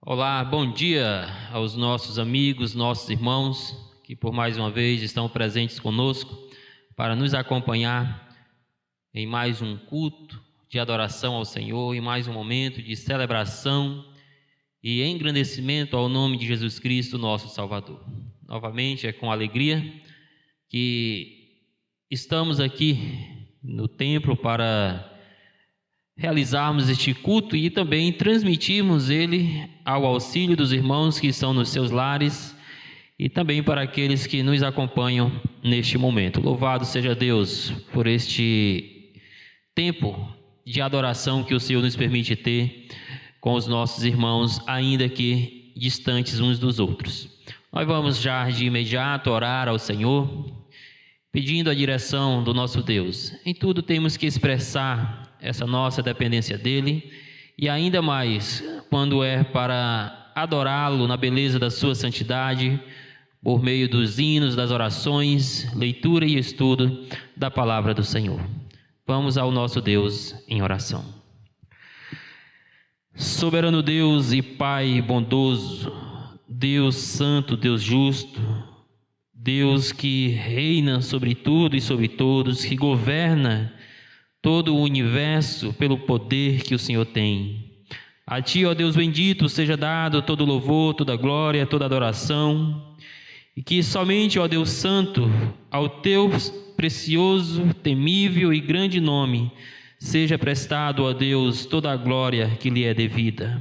Olá, bom dia aos nossos amigos, nossos irmãos que por mais uma vez estão presentes conosco para nos acompanhar em mais um culto de adoração ao Senhor, em mais um momento de celebração e engrandecimento ao nome de Jesus Cristo, nosso Salvador. Novamente é com alegria que estamos aqui no templo para realizarmos este culto e também transmitirmos ele ao auxílio dos irmãos que estão nos seus lares e também para aqueles que nos acompanham neste momento. Louvado seja Deus por este tempo de adoração que o Senhor nos permite ter com os nossos irmãos, ainda que distantes uns dos outros. Nós vamos já de imediato orar ao Senhor, pedindo a direção do nosso Deus. Em tudo temos que expressar essa nossa dependência dele, e ainda mais quando é para adorá-lo na beleza da sua santidade, por meio dos hinos, das orações, leitura e estudo da palavra do Senhor. Vamos ao nosso Deus em oração. Soberano Deus e Pai bondoso, Deus santo, Deus justo, Deus que reina sobre tudo e sobre todos, que governa todo o universo pelo poder que o Senhor tem. A Ti, ó Deus bendito, seja dado todo louvor, toda glória, toda adoração, e que somente, ó Deus santo, ao Teu precioso, temível e grande nome, seja prestado, ó Deus, toda a glória que lhe é devida.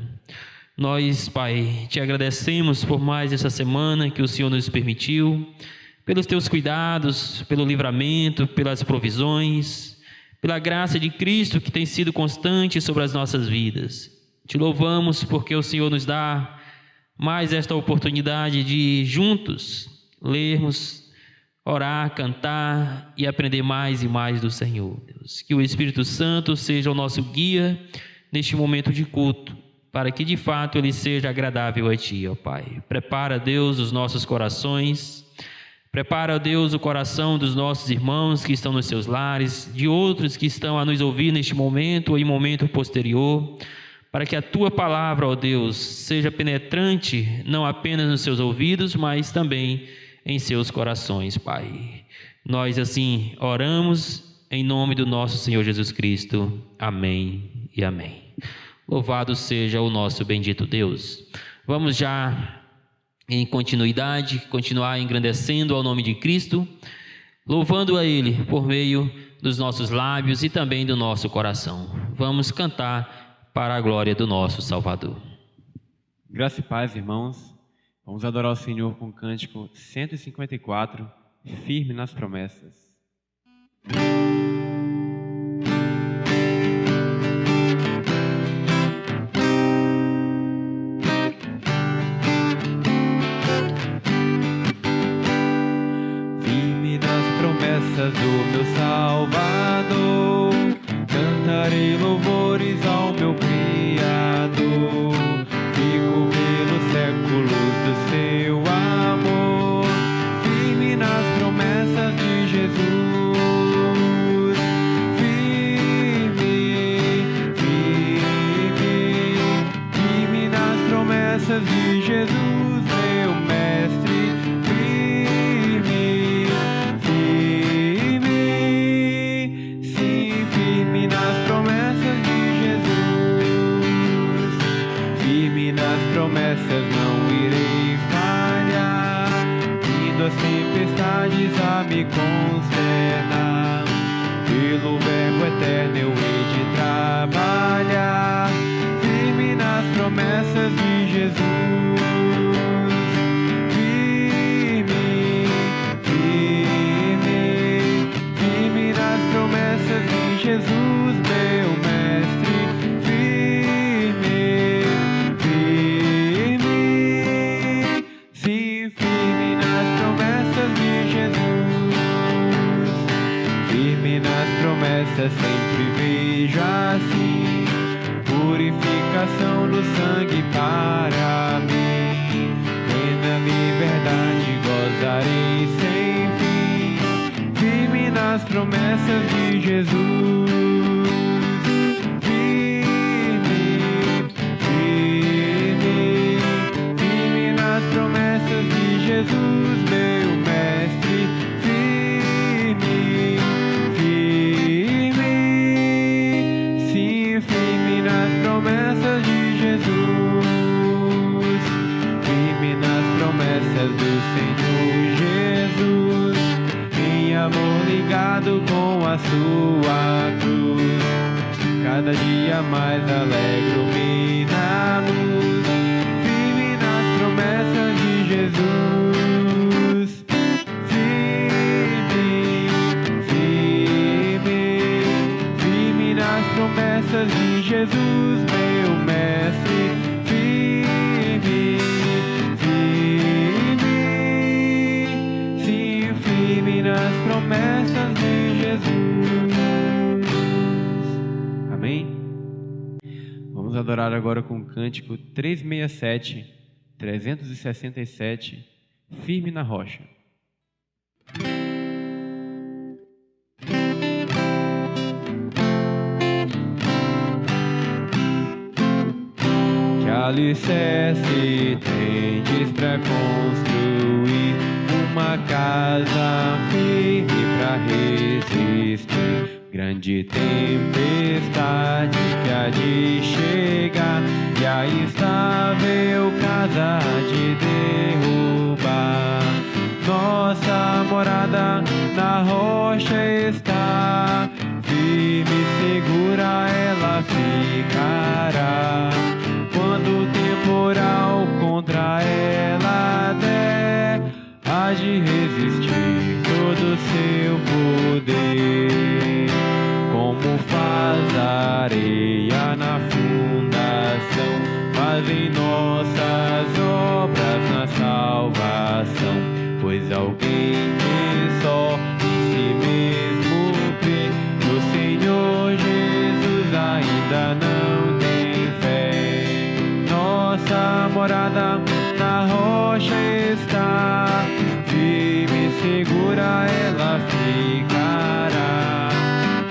Nós, Pai, Te agradecemos por mais essa semana que o Senhor nos permitiu, pelos Teus cuidados, pelo livramento, pelas provisões, pela graça de Cristo que tem sido constante sobre as nossas vidas. Te louvamos porque o Senhor nos dá mais esta oportunidade de juntos lermos, orar, cantar e aprender mais e mais do Senhor. Deus, que o Espírito Santo seja o nosso guia neste momento de culto, para que de fato ele seja agradável a Ti, ó Pai. Prepara, Deus, os nossos corações. Prepara, Deus, o coração dos nossos irmãos que estão nos seus lares, de outros que estão a nos ouvir neste momento ou em momento posterior, para que a Tua palavra, ó Deus, seja penetrante não apenas nos seus ouvidos, mas também em seus corações, Pai. Nós assim oramos em nome do nosso Senhor Jesus Cristo. Amém e amém. Louvado seja o nosso bendito Deus. Vamos já em continuidade, continuar engrandecendo ao nome de Cristo, louvando a Ele por meio dos nossos lábios e também do nosso coração. Vamos cantar para a glória do nosso Salvador. Graça e paz, irmãos. Vamos adorar o Senhor com o cântico 154, firme nas promessas. Do meu Salvador, cantarei louvores ao meu Criador. Fico pelos séculos do seu amor, firme nas promessas de Jesus. Firme, firme, firme nas promessas de Jesus, meu mestre. Não irei falhar, vindo as tempestades a me consternar. Pelo verbo eterno eu hei de trabalhar, firme nas promessas de Jesus. Firme, firme, firme nas promessas de Jesus, meu mestre. Sempre vejo assim purificação do sangue para mim. Plena liberdade gozarei sem fim, firme nas promessas de Jesus. Firme, firme, na sua cruz. Cada dia mais alegro-me na luz, firme nas promessas de Jesus. Firme nas promessas de Jesus, meu mestre. Firme nas promessas de Jesus. Amém? Vamos adorar agora com o cântico 367, firme na rocha. Que alicerce tendes pra construir uma casa firme pra resistir grande tempestade que há de chegar, e a estável casa de derrubar. Nossa morada na rocha está, firme e segura ela ficará. Quando o temporal contra ela der, há de resistir todo o seu poder. Como faz a areia na fundação, fazem nossas obras na salvação. Pois alguém que só em si mesmo crê no Senhor Jesus ainda não tem fé. Nossa morada na rocha está, firme e segura ela ficará.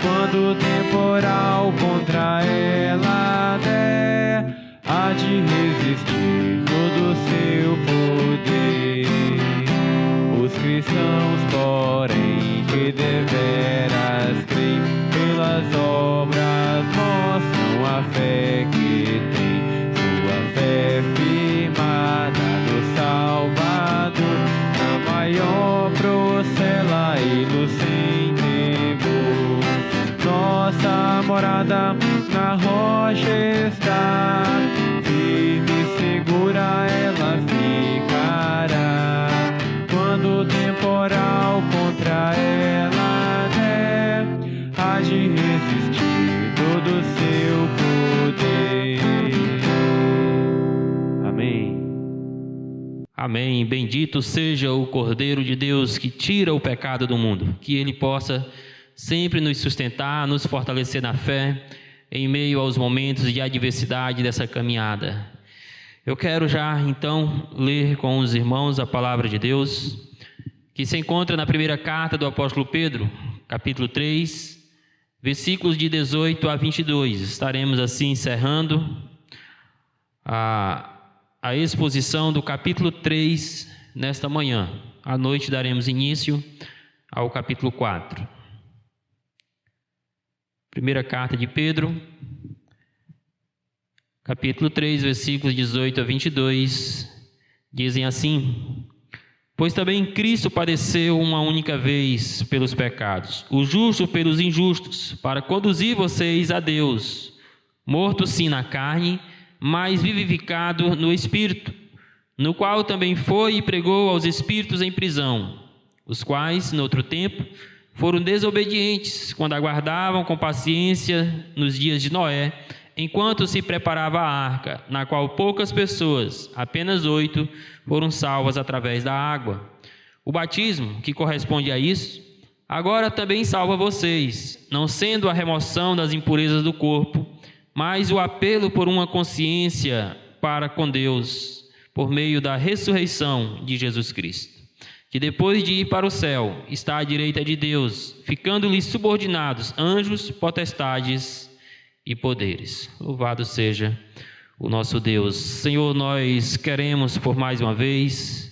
Quando o temporal contra ela der, há de resistir todo o seu poder. Os cristãos, porém, que deveras creem, pelas obras mostram a fé que tem. Sua fé firmada no Salvador, na maior procela e luz sem temor. Nossa morada na rocha está, firme e segura ela ficará. Quando o temporal contra ela der, há de resistir todo o seu poder. Amém. Amém. Bendito seja o Cordeiro de Deus que tira o pecado do mundo. Que Ele possa sempre nos sustentar, nos fortalecer na fé, em meio aos momentos de adversidade dessa caminhada. Eu quero já, então, ler com os irmãos a palavra de Deus, que se encontra na primeira carta do apóstolo Pedro, capítulo 3, versículos de 18 a 22. Estaremos assim encerrando a exposição do capítulo 3 nesta manhã. À noite daremos início ao capítulo 4. Primeira carta de Pedro, capítulo 3, versículos 18 a 22, dizem assim: Pois também Cristo padeceu uma única vez pelos pecados, o justo pelos injustos, para conduzir vocês a Deus, morto sim na carne, mas vivificado no Espírito, no qual também foi e pregou aos espíritos em prisão, os quais, no outro tempo, foram desobedientes, quando aguardavam com paciência nos dias de Noé, enquanto se preparava a arca, na qual poucas pessoas, apenas 8, foram salvas através da água. O batismo, que corresponde a isso, agora também salva vocês, não sendo a remoção das impurezas do corpo, mas o apelo por uma consciência para com Deus, por meio da ressurreição de Jesus Cristo, que depois de ir para o céu, está à direita de Deus, ficando-lhe subordinados anjos, potestades e poderes. Louvado seja o nosso Deus. Senhor, nós queremos por mais uma vez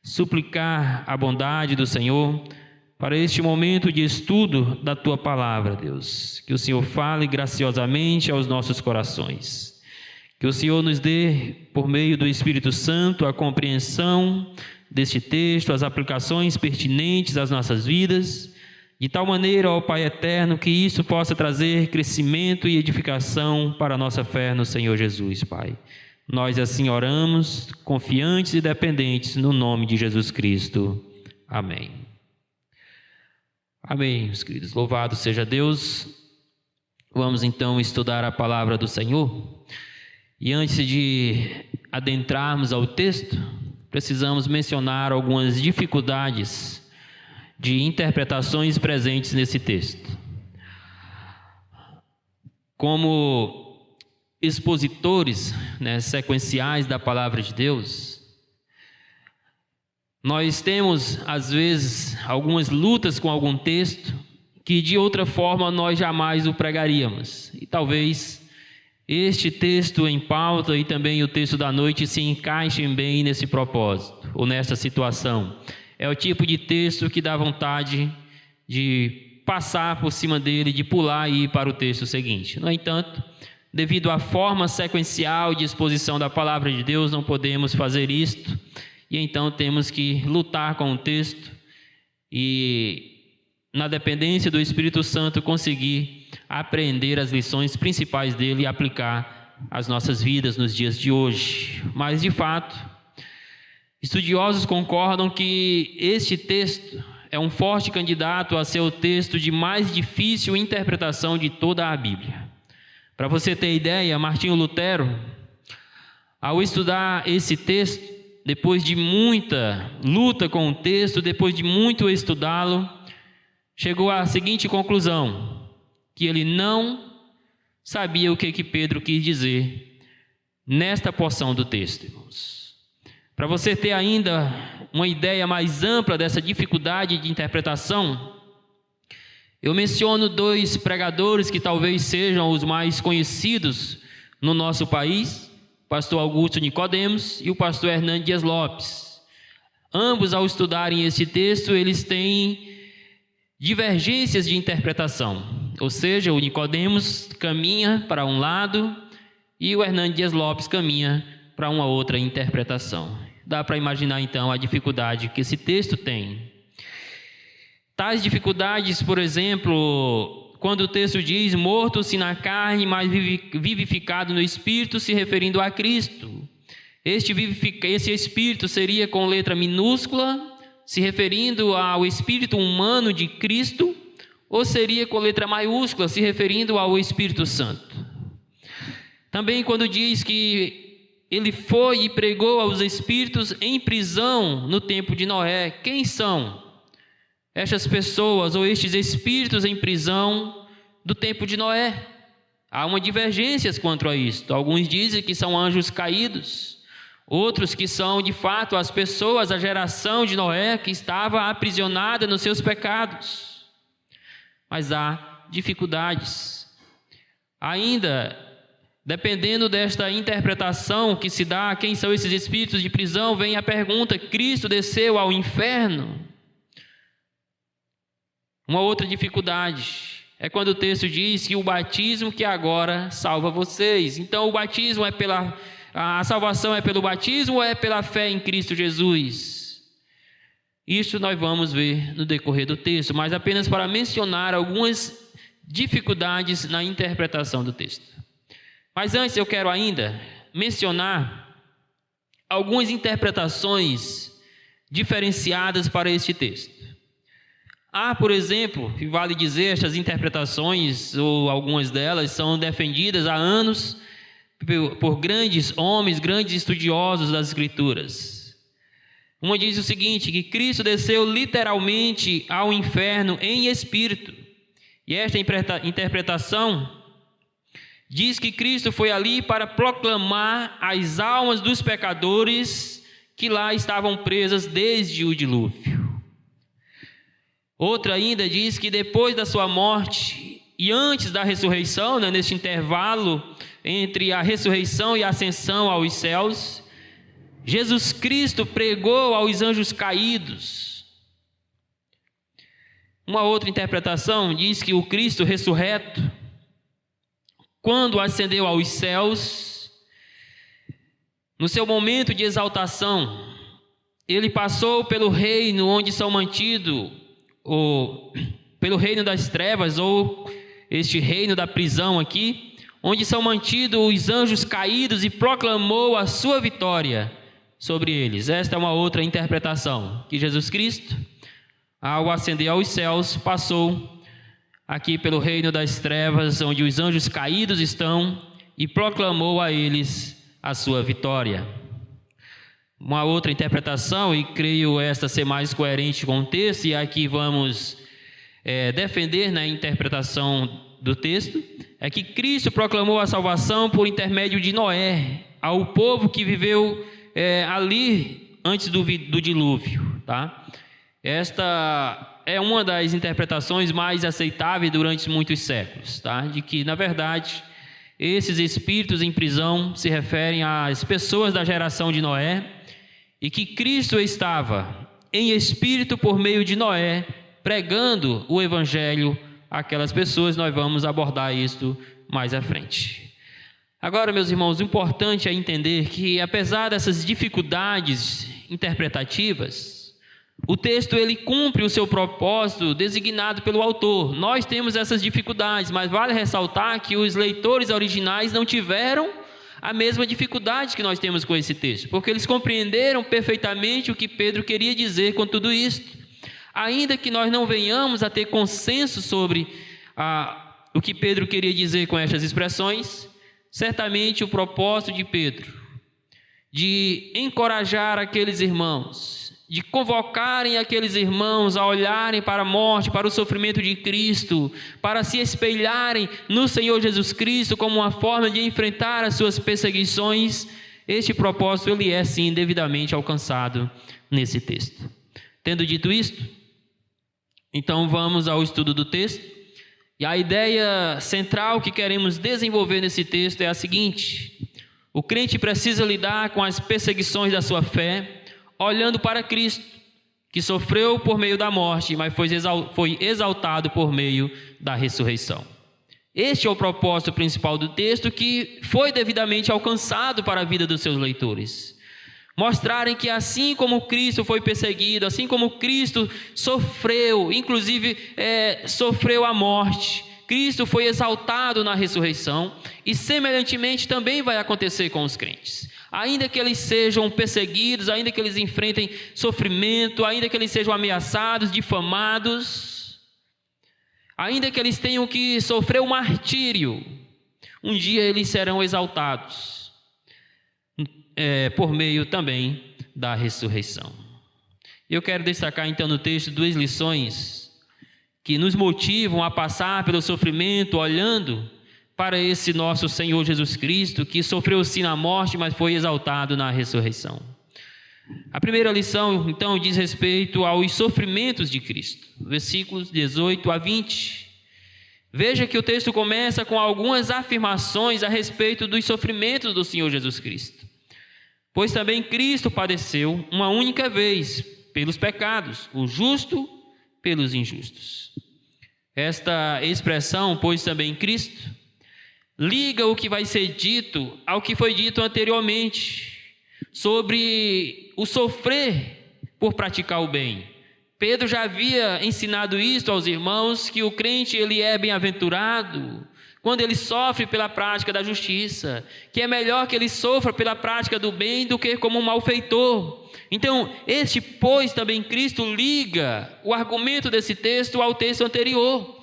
suplicar a bondade do Senhor para este momento de estudo da Tua Palavra, Deus. Que o Senhor fale graciosamente aos nossos corações. Que o Senhor nos dê, por meio do Espírito Santo, a compreensão deste texto, as aplicações pertinentes às nossas vidas, de tal maneira, ó Pai eterno, que isso possa trazer crescimento e edificação para a nossa fé no Senhor Jesus, Pai. Nós assim oramos, confiantes e dependentes, no nome de Jesus Cristo. Amém. Amém, meus queridos. Louvado seja Deus. Vamos então estudar a palavra do Senhor. E antes de adentrarmos ao texto, precisamos mencionar algumas dificuldades de interpretações presentes nesse texto. Como expositores, sequenciais da palavra de Deus, nós temos, às vezes, algumas lutas com algum texto que de outra forma nós jamais o pregaríamos. E talvez este texto em pauta e também o texto da noite se encaixem bem nesse propósito, ou nessa situação. É o tipo de texto que dá vontade de passar por cima dele, de pular e ir para o texto seguinte. No entanto, devido à forma sequencial de exposição da palavra de Deus, não podemos fazer isto, e então temos que lutar com o texto e, na dependência do Espírito Santo, conseguir aprender as lições principais dele e aplicar às nossas vidas nos dias de hoje. Mas, de fato, estudiosos concordam que este texto é um forte candidato a ser o texto de mais difícil interpretação de toda a Bíblia. Para você ter ideia, Martinho Lutero, ao estudar esse texto, depois de muita luta com o texto, depois de muito estudá-lo, chegou à seguinte conclusão: que ele não sabia o que Pedro quis dizer nesta porção do texto, irmãos. Para você ter ainda uma ideia mais ampla dessa dificuldade de interpretação, eu menciono dois pregadores que talvez sejam os mais conhecidos no nosso país, o pastor Augusto Nicodemos e o pastor Hernando Dias Lopes. Ambos, ao estudarem esse texto, eles têm divergências de interpretação, ou seja, o Nicodemos caminha para um lado e o Hernando Dias Lopes caminha para uma outra interpretação. Dá para imaginar então a dificuldade que esse texto tem. Tais dificuldades, por exemplo, quando o texto diz morto-se na carne, mas vivificado no Espírito, se referindo a Cristo. Esse Espírito seria com letra minúscula, se referindo ao Espírito humano de Cristo, ou seria com letra maiúscula, se referindo ao Espírito Santo. Também quando diz que ele foi e pregou aos espíritos em prisão no tempo de Noé. Quem são estas pessoas ou estes espíritos em prisão do tempo de Noé? Há uma divergência quanto a isto. Alguns dizem que são anjos caídos, outros que são de fato as pessoas, a geração de Noé que estava aprisionada nos seus pecados. Mas há dificuldades. Ainda, dependendo desta interpretação que se dá a quem são esses espíritos de prisão, vem a pergunta: Cristo desceu ao inferno? Uma outra dificuldade é quando o texto diz que o batismo que agora salva vocês. Então, o batismo a salvação é pelo batismo ou é pela fé em Cristo Jesus? Isso nós vamos ver no decorrer do texto, mas apenas para mencionar algumas dificuldades na interpretação do texto. Mas antes eu quero ainda mencionar algumas interpretações diferenciadas para este texto. Há, por exemplo, e vale dizer, estas interpretações, ou algumas delas, são defendidas há anos por grandes homens, grandes estudiosos das Escrituras. Uma diz o seguinte, que Cristo desceu literalmente ao inferno em espírito. E esta interpretação diz que Cristo foi ali para proclamar as almas dos pecadores que lá estavam presas desde o dilúvio. Outra ainda diz que depois da sua morte e antes da ressurreição, neste intervalo entre a ressurreição e a ascensão aos céus, Jesus Cristo pregou aos anjos caídos. Uma outra interpretação diz que o Cristo ressurreto, quando ascendeu aos céus, no seu momento de exaltação, ele passou pelo reino onde são mantidos pelo reino das trevas, ou este reino da prisão aqui, onde são mantidos os anjos caídos, e proclamou a sua vitória sobre eles. Esta é uma outra interpretação, que Jesus Cristo, ao ascender aos céus, passou aqui pelo reino das trevas, onde os anjos caídos estão, e proclamou a eles a sua vitória. Uma outra interpretação, e creio esta ser mais coerente com o texto, e aqui vamos defender na interpretação do texto, é que Cristo proclamou a salvação por intermédio de Noé, ao povo que viveu ali antes do dilúvio, tá? Esta é uma das interpretações mais aceitáveis durante muitos séculos, tá? De que, na verdade, esses espíritos em prisão se referem às pessoas da geração de Noé, e que Cristo estava em espírito por meio de Noé, pregando o evangelho àquelas pessoas. Nós vamos abordar isto mais à frente. Agora, meus irmãos, o importante é entender que, apesar dessas dificuldades interpretativas, o texto ele cumpre o seu propósito designado pelo autor. Nós temos essas dificuldades, mas vale ressaltar que os leitores originais não tiveram a mesma dificuldade que nós temos com esse texto, porque eles compreenderam perfeitamente o que Pedro queria dizer com tudo isto. Ainda que nós não venhamos a ter consenso sobre o que Pedro queria dizer com estas expressões, certamente o propósito de Pedro de encorajar aqueles irmãos, de convocarem aqueles irmãos a olharem para a morte, para o sofrimento de Cristo, para se espelharem no Senhor Jesus Cristo como uma forma de enfrentar as suas perseguições, este propósito ele é sim devidamente alcançado nesse texto. Tendo dito isto, então vamos ao estudo do texto, e a ideia central que queremos desenvolver nesse texto é a seguinte: o crente precisa lidar com as perseguições da sua fé, olhando para Cristo, que sofreu por meio da morte, mas foi exaltado por meio da ressurreição. Este é o propósito principal do texto, que foi devidamente alcançado para a vida dos seus leitores. Mostrarem que assim como Cristo foi perseguido, assim como Cristo sofreu, inclusive sofreu a morte, Cristo foi exaltado na ressurreição, e semelhantemente também vai acontecer com os crentes. Ainda que eles sejam perseguidos, ainda que eles enfrentem sofrimento, ainda que eles sejam ameaçados, difamados, ainda que eles tenham que sofrer o martírio, um dia eles serão exaltados por meio também da ressurreição. Eu quero destacar então no texto duas lições que nos motivam a passar pelo sofrimento, olhando para esse nosso Senhor Jesus Cristo, que sofreu sim na morte, mas foi exaltado na ressurreição. A primeira lição, então, diz respeito aos sofrimentos de Cristo, versículos 18 a 20. Veja que o texto começa com algumas afirmações a respeito dos sofrimentos do Senhor Jesus Cristo. Pois também Cristo padeceu uma única vez pelos pecados, o justo pelos injustos. Esta expressão, pois também Cristo, liga o que vai ser dito ao que foi dito anteriormente, sobre o sofrer por praticar o bem. Pedro já havia ensinado isto aos irmãos, que o crente ele é bem-aventurado quando ele sofre pela prática da justiça, que é melhor que ele sofra pela prática do bem do que como um malfeitor. Então, pois também Cristo, liga o argumento desse texto ao texto anterior,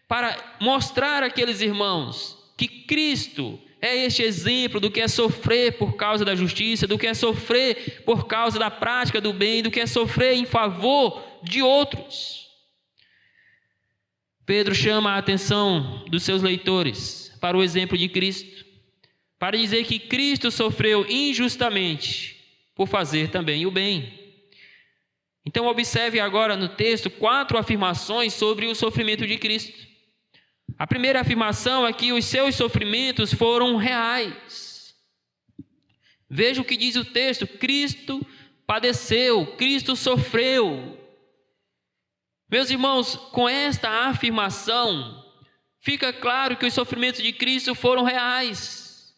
para mostrar àqueles irmãos que Cristo é este exemplo do que é sofrer por causa da justiça, do que é sofrer por causa da prática do bem, do que é sofrer em favor de outros. Pedro chama a atenção dos seus leitores para o exemplo de Cristo, para dizer que Cristo sofreu injustamente por fazer também o bem. Então observe agora no texto 4 afirmações sobre o sofrimento de Cristo. A primeira afirmação é que os seus sofrimentos foram reais. Veja o que diz o texto: Cristo padeceu, Cristo sofreu. Meus irmãos, com esta afirmação, fica claro que os sofrimentos de Cristo foram reais,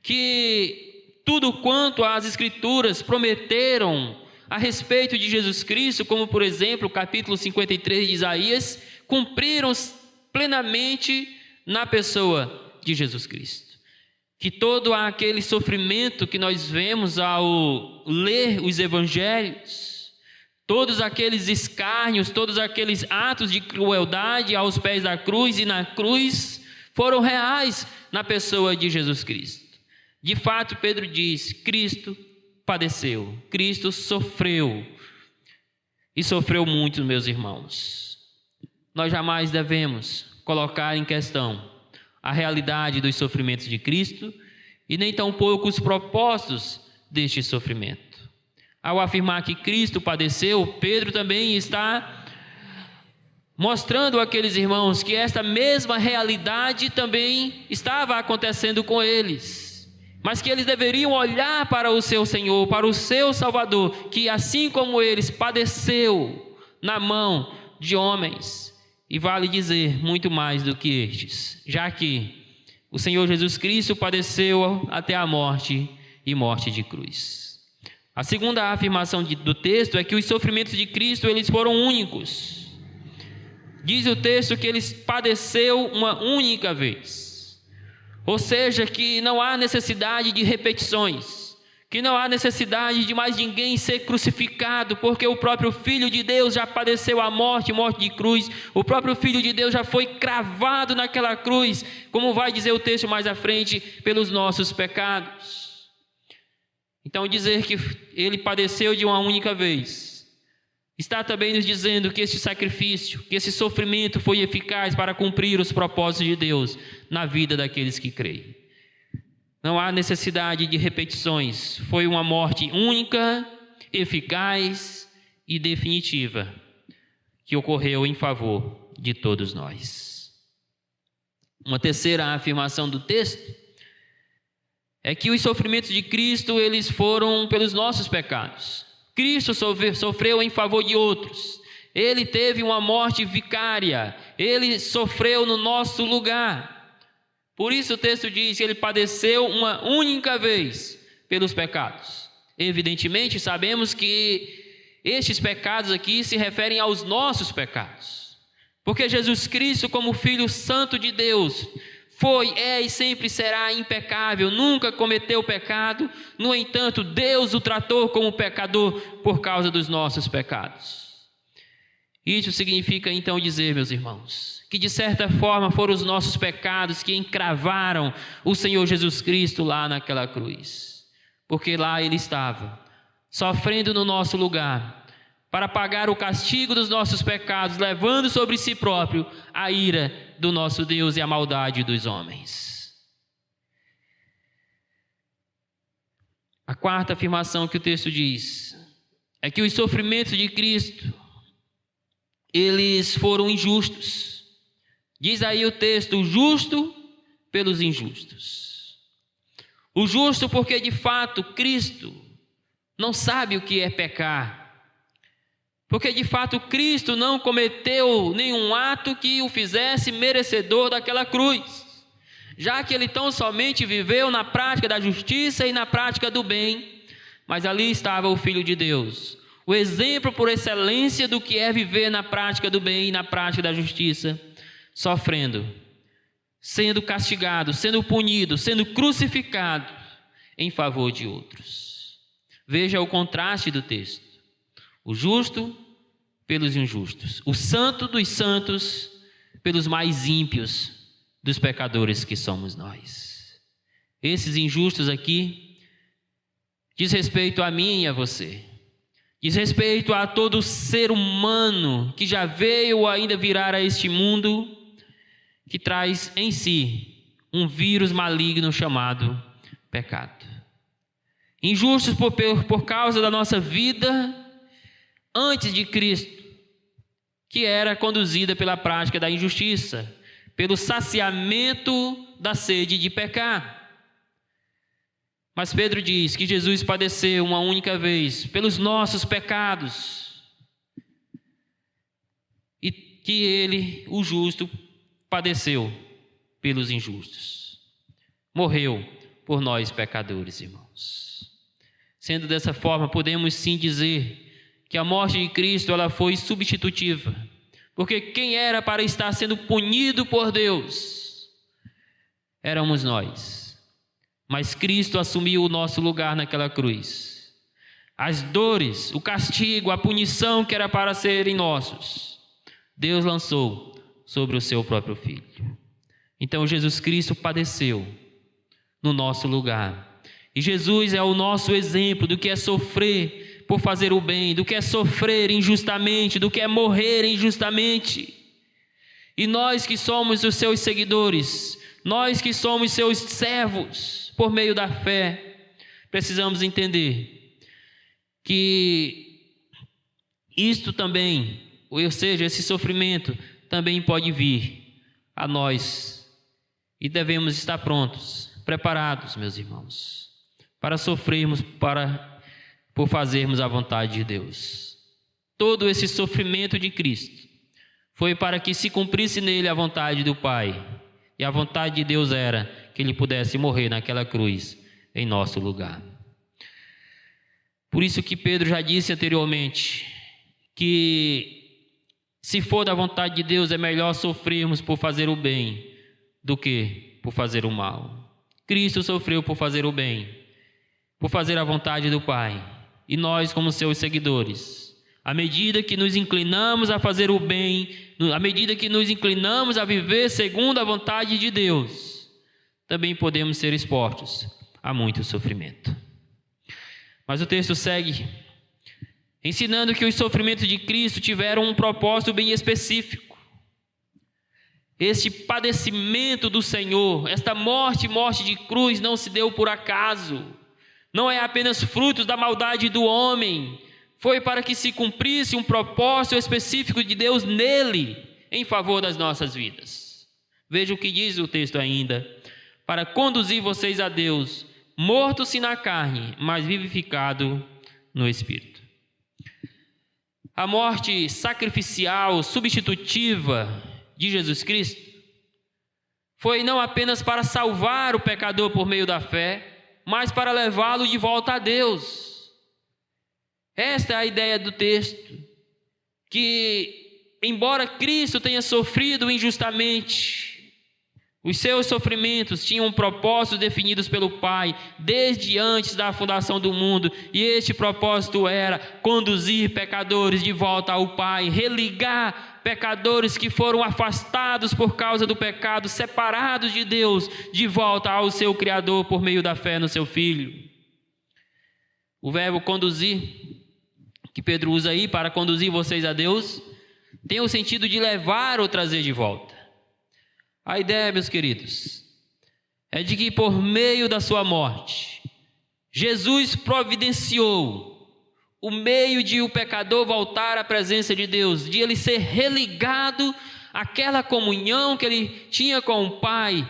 que tudo quanto as Escrituras prometeram a respeito de Jesus Cristo, como por exemplo o capítulo 53 de Isaías, cumpriram plenamente na pessoa de Jesus Cristo. Que todo aquele sofrimento que nós vemos ao ler os evangelhos, todos aqueles escárnios, todos aqueles atos de crueldade aos pés da cruz e na cruz, foram reais na pessoa de Jesus Cristo. De fato, Pedro diz: Cristo padeceu, Cristo sofreu, e sofreu muito, meus irmãos. Nós jamais devemos colocar em questão a realidade dos sofrimentos de Cristo e nem tampouco os propósitos deste sofrimento. Ao afirmar que Cristo padeceu, Pedro também está mostrando àqueles irmãos que esta mesma realidade também estava acontecendo com eles, mas que eles deveriam olhar para o seu Senhor, para o seu Salvador, que assim como eles padeceu na mão de homens, e vale dizer muito mais do que estes, já que o Senhor Jesus Cristo padeceu até a morte e morte de cruz. A segunda afirmação do texto é que os sofrimentos de Cristo eles foram únicos. Diz o texto que ele padeceu uma única vez, ou seja, que não há necessidade de repetições, que não há necessidade de mais ninguém ser crucificado, porque o próprio Filho de Deus já padeceu a morte de cruz, o próprio Filho de Deus já foi cravado naquela cruz, como vai dizer o texto mais à frente, pelos nossos pecados. Então dizer que ele padeceu de uma única vez, está também nos dizendo que este sacrifício, que esse sofrimento foi eficaz para cumprir os propósitos de Deus na vida daqueles que creem. Não há necessidade de repetições. Foi uma morte única, eficaz e definitiva que ocorreu em favor de todos nós. Uma terceira afirmação do texto é que os sofrimentos de Cristo eles foram pelos nossos pecados. Cristo sofreu em favor de outros. Ele teve uma morte vicária. Ele sofreu no nosso lugar. Por isso o texto diz que ele padeceu uma única vez pelos pecados. Evidentemente, sabemos que estes pecados aqui se referem aos nossos pecados. Porque Jesus Cristo, como Filho Santo de Deus, foi, é e sempre será impecável, nunca cometeu pecado. No entanto, Deus o tratou como pecador por causa dos nossos pecados. Isso significa então dizer, meus irmãos, que de certa forma foram os nossos pecados que encravaram o Senhor Jesus Cristo lá naquela cruz. Porque lá ele estava, sofrendo no nosso lugar, para pagar o castigo dos nossos pecados, levando sobre si próprio a ira do nosso Deus e a maldade dos homens. A quarta afirmação que o texto diz é que os sofrimentos de Cristo, eles foram injustos. Diz aí o texto: o justo pelos injustos. O justo porque de fato Cristo não sabe o que é pecar. Porque de fato Cristo não cometeu nenhum ato que o fizesse merecedor daquela cruz. Já que ele tão somente viveu na prática da justiça e na prática do bem. Mas ali estava o Filho de Deus, o exemplo por excelência do que é viver na prática do bem e na prática da justiça, sofrendo, sendo castigado, sendo punido, sendo crucificado em favor de outros. Veja o contraste do texto: o justo pelos injustos, o santo dos santos pelos mais ímpios dos pecadores que somos nós. Esses injustos aqui diz respeito a mim e a você. Diz respeito a todo ser humano que já veio ou ainda virá a este mundo, que traz em si um vírus maligno chamado pecado. Injustos por causa da nossa vida antes de Cristo, que era conduzida pela prática da injustiça, pelo saciamento da sede de pecar. Mas Pedro diz que Jesus padeceu uma única vez pelos nossos pecados e que ele, o justo, padeceu pelos injustos. Morreu por nós pecadores, irmãos. Sendo dessa forma, podemos sim dizer que a morte de Cristo ela foi substitutiva, Porque quem era para estar sendo punido por Deus éramos nós. Mas Cristo assumiu o nosso lugar naquela cruz. As dores, o castigo, a punição que era para serem nossos, Deus lançou sobre o seu próprio Filho. Então Jesus Cristo padeceu no nosso lugar. E Jesus é o nosso exemplo do que é sofrer por fazer o bem, do que é sofrer injustamente, do que é morrer injustamente. E nós que somos os seus seguidores, nós que somos seus servos, por meio da fé, precisamos entender que isto também, ou seja, esse sofrimento também pode vir a nós. E devemos estar prontos, preparados, meus irmãos, para sofrermos, por fazermos a vontade de Deus. Todo esse sofrimento de Cristo foi para que se cumprisse nele a vontade do Pai. E a vontade de Deus era que ele pudesse morrer naquela cruz em nosso lugar. Por isso que Pedro já disse anteriormente que se for da vontade de Deus é melhor sofrermos por fazer o bem do que por fazer o mal. Cristo sofreu por fazer o bem, por fazer a vontade do Pai. E nós, como seus seguidores, à medida que nos inclinamos a fazer o bem, à medida que nos inclinamos a viver segundo a vontade de Deus, também podemos ser expostos a muito sofrimento. Mas o texto segue ensinando que os sofrimentos de Cristo tiveram um propósito bem específico. Este padecimento do Senhor, esta morte de cruz não se deu por acaso. Não é apenas fruto da maldade do homem. Foi para que se cumprisse um propósito específico de Deus nele, em favor das nossas vidas. Veja o que diz o texto ainda. Para conduzir vocês a Deus, morto-se na carne, mas vivificado no Espírito. A morte sacrificial, substitutiva de Jesus Cristo foi não apenas para salvar o pecador por meio da fé, mas para levá-lo de volta a Deus. Esta é a ideia do texto, que embora Cristo tenha sofrido injustamente, os seus sofrimentos tinham propósitos definidos pelo Pai desde antes da fundação do mundo, e este propósito era conduzir pecadores de volta ao Pai, religar pecadores que foram afastados por causa do pecado, separados de Deus, de volta ao seu Criador por meio da fé no seu Filho. O verbo conduzir, que Pedro usa aí para conduzir vocês a Deus, tem o sentido de levar ou trazer de volta. A ideia, meus queridos, é de que por meio da sua morte, Jesus providenciou o meio de o pecador voltar à presença de Deus, de ele ser religado àquela comunhão que ele tinha com o Pai,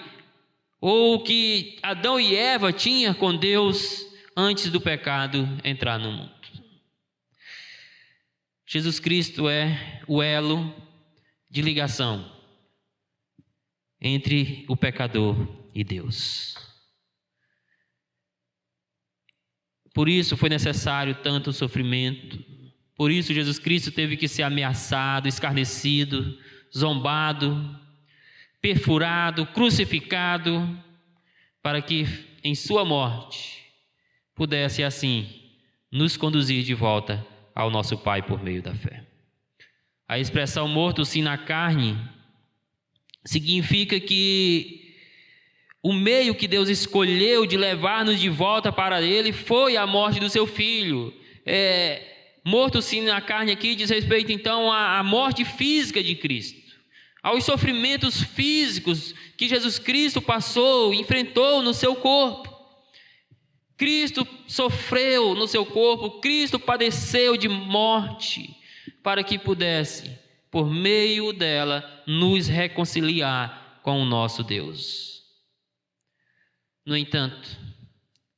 ou que Adão e Eva tinham com Deus antes do pecado entrar no mundo. Jesus Cristo é o elo de ligação entre o pecador e Deus. Por isso foi necessário tanto sofrimento, por isso Jesus Cristo teve que ser ameaçado, escarnecido, zombado, perfurado, crucificado, para que em sua morte pudesse assim nos conduzir de volta ao nosso Pai por meio da fé. A expressão morto-se na carne significa que o meio que Deus escolheu de levar-nos de volta para Ele foi a morte do seu Filho. Morto-se na carne aqui diz respeito então à morte física de Cristo, aos sofrimentos físicos que Jesus Cristo passou, enfrentou no seu corpo. Cristo sofreu no seu corpo, Cristo padeceu de morte, para que pudesse, por meio dela, nos reconciliar com o nosso Deus. No entanto,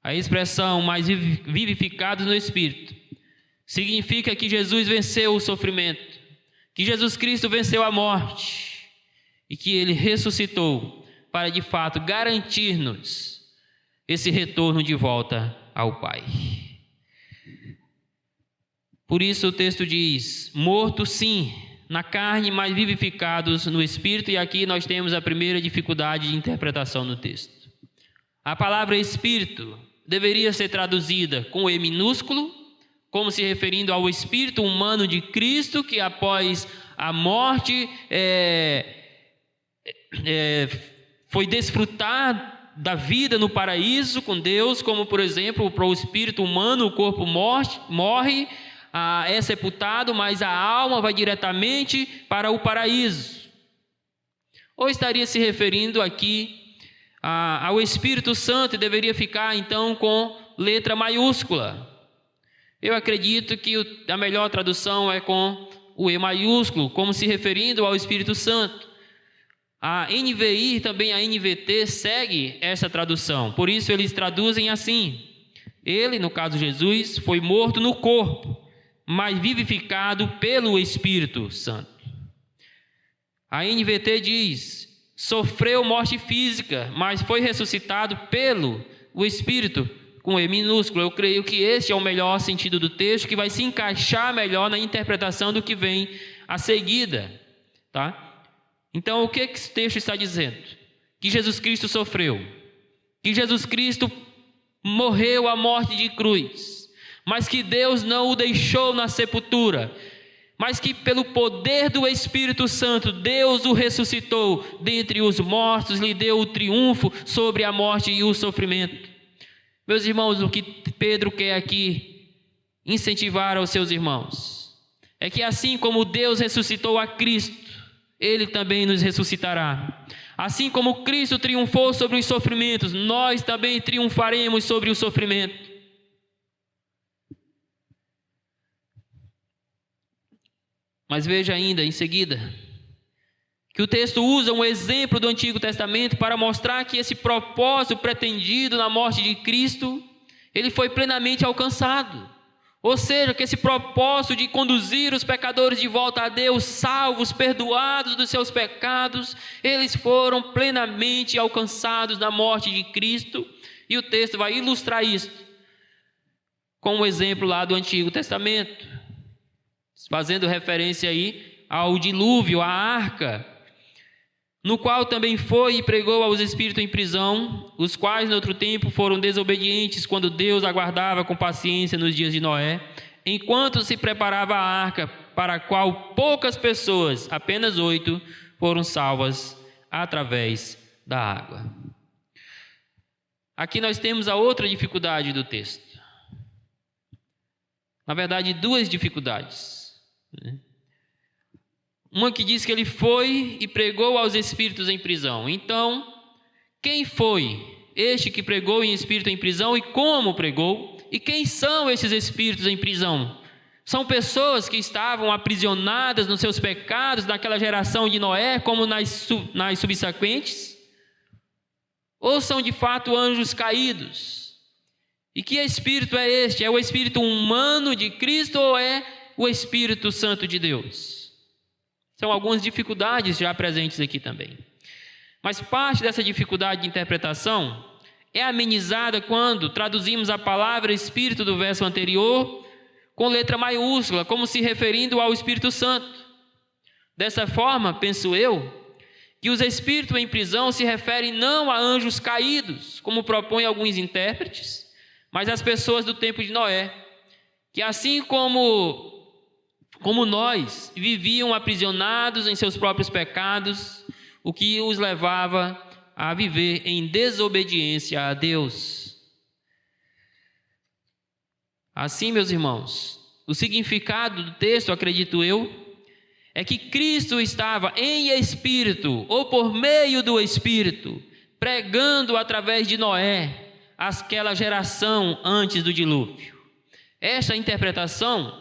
a expressão mais vivificados no Espírito significa que Jesus venceu o sofrimento, que Jesus Cristo venceu a morte e que Ele ressuscitou para de fato garantir-nos esse retorno de volta ao Pai. Por isso o texto diz: morto sim na carne, mas vivificados no Espírito. E aqui nós temos a primeira dificuldade de interpretação no texto. A palavra Espírito deveria ser traduzida com E minúsculo, como se referindo ao Espírito humano de Cristo, que após a morte foi desfrutar da vida no paraíso com Deus, como por exemplo, para o espírito humano o corpo morre, é sepultado, mas a alma vai diretamente para o paraíso. Ou estaria se referindo aqui ao Espírito Santo, e deveria ficar então com letra maiúscula. Eu acredito que a melhor tradução é com o E maiúsculo, como se referindo ao Espírito Santo. A NVI, também a NVT, segue essa tradução. Por isso eles traduzem assim: ele, no caso Jesus, foi morto no corpo, mas vivificado pelo Espírito Santo. A NVT diz: sofreu morte física, mas foi ressuscitado pelo o Espírito, com E minúsculo. Eu creio que este é o melhor sentido do texto, que vai se encaixar melhor na interpretação do que vem a seguida, tá? Então, o que esse texto está dizendo? Que Jesus Cristo sofreu, que Jesus Cristo morreu a morte de cruz, mas que Deus não o deixou na sepultura, mas que pelo poder do Espírito Santo, Deus o ressuscitou dentre os mortos, lhe deu o triunfo sobre a morte e o sofrimento. Meus irmãos, o que Pedro quer aqui incentivar aos seus irmãos é que assim como Deus ressuscitou a Cristo, Ele também nos ressuscitará. Assim como Cristo triunfou sobre os sofrimentos, nós também triunfaremos sobre o sofrimento. Mas veja ainda em seguida que o texto usa um exemplo do Antigo Testamento para mostrar que esse propósito pretendido na morte de Cristo, ele foi plenamente alcançado. Ou seja, que esse propósito de conduzir os pecadores de volta a Deus, salvos, perdoados dos seus pecados, eles foram plenamente alcançados na morte de Cristo. E o texto vai ilustrar isso com um exemplo lá do Antigo Testamento, fazendo referência aí ao dilúvio, à arca, no qual também foi e pregou aos espíritos em prisão, os quais no outro tempo foram desobedientes quando Deus aguardava com paciência nos dias de Noé, enquanto se preparava a arca, para a qual poucas pessoas, apenas 8, foram salvas através da água. Aqui nós temos a outra dificuldade do texto. Na verdade, duas dificuldades, né? Uma que diz que ele foi e pregou aos espíritos em prisão. Então, quem foi este que pregou em espírito em prisão e como pregou? E quem são esses espíritos em prisão? São pessoas que estavam aprisionadas nos seus pecados naquela geração de Noé, como nas subsequentes? Ou são de fato anjos caídos? E que espírito é este? É o espírito humano de Cristo ou é o Espírito Santo de Deus? São algumas dificuldades já presentes aqui também. Mas parte dessa dificuldade de interpretação é amenizada quando traduzimos a palavra Espírito do verso anterior com letra maiúscula, como se referindo ao Espírito Santo. Dessa forma, penso eu, que os espíritos em prisão se referem não a anjos caídos, como propõem alguns intérpretes, mas às pessoas do tempo de Noé, que assim como nós, viviam aprisionados em seus próprios pecados, o que os levava a viver em desobediência a Deus. Assim, meus irmãos, o significado do texto, acredito eu, é que Cristo estava em espírito, ou por meio do Espírito, pregando através de Noé, aquela geração antes do dilúvio. Esta interpretação,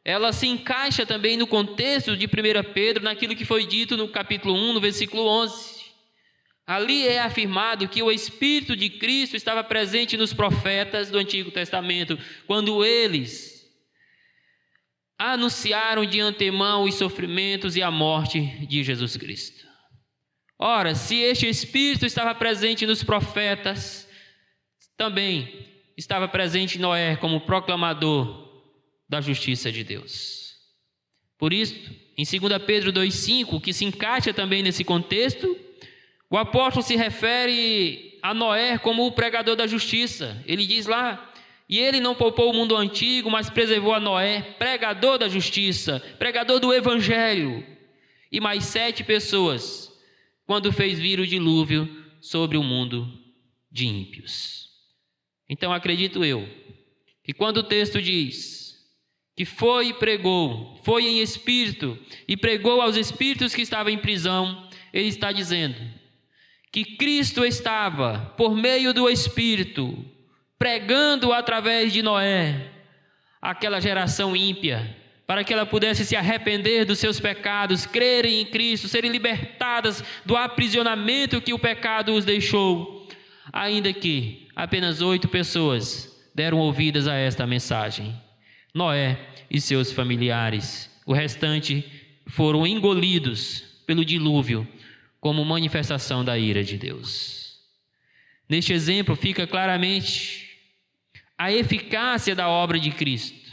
ela se encaixa também no contexto de 1 Pedro, naquilo que foi dito no capítulo 1, no versículo 11. Ali é afirmado que o Espírito de Cristo estava presente nos profetas do Antigo Testamento, quando eles anunciaram de antemão os sofrimentos e a morte de Jesus Cristo. Ora, se este Espírito estava presente nos profetas, também estava presente em Noé como proclamador da justiça de Deus. Por isso, em 2 Pedro 2,5, que se encaixa também nesse contexto, o apóstolo se refere a Noé como o pregador da justiça. Ele diz lá: e ele não poupou o mundo antigo, mas preservou a Noé, pregador da justiça, pregador do evangelho, e mais 7 pessoas, quando fez vir o dilúvio sobre o mundo de ímpios. Então acredito eu, que quando o texto diz que foi e pregou, foi em espírito e pregou aos espíritos que estavam em prisão, ele está dizendo que Cristo estava, por meio do Espírito, pregando através de Noé, aquela geração ímpia, para que ela pudesse se arrepender dos seus pecados, crerem em Cristo, serem libertadas do aprisionamento que o pecado os deixou, ainda que apenas 8 pessoas deram ouvidas a esta mensagem, Noé e seus familiares. O restante foram engolidos pelo dilúvio, como manifestação da ira de Deus. Neste exemplo fica claramente a eficácia da obra de Cristo.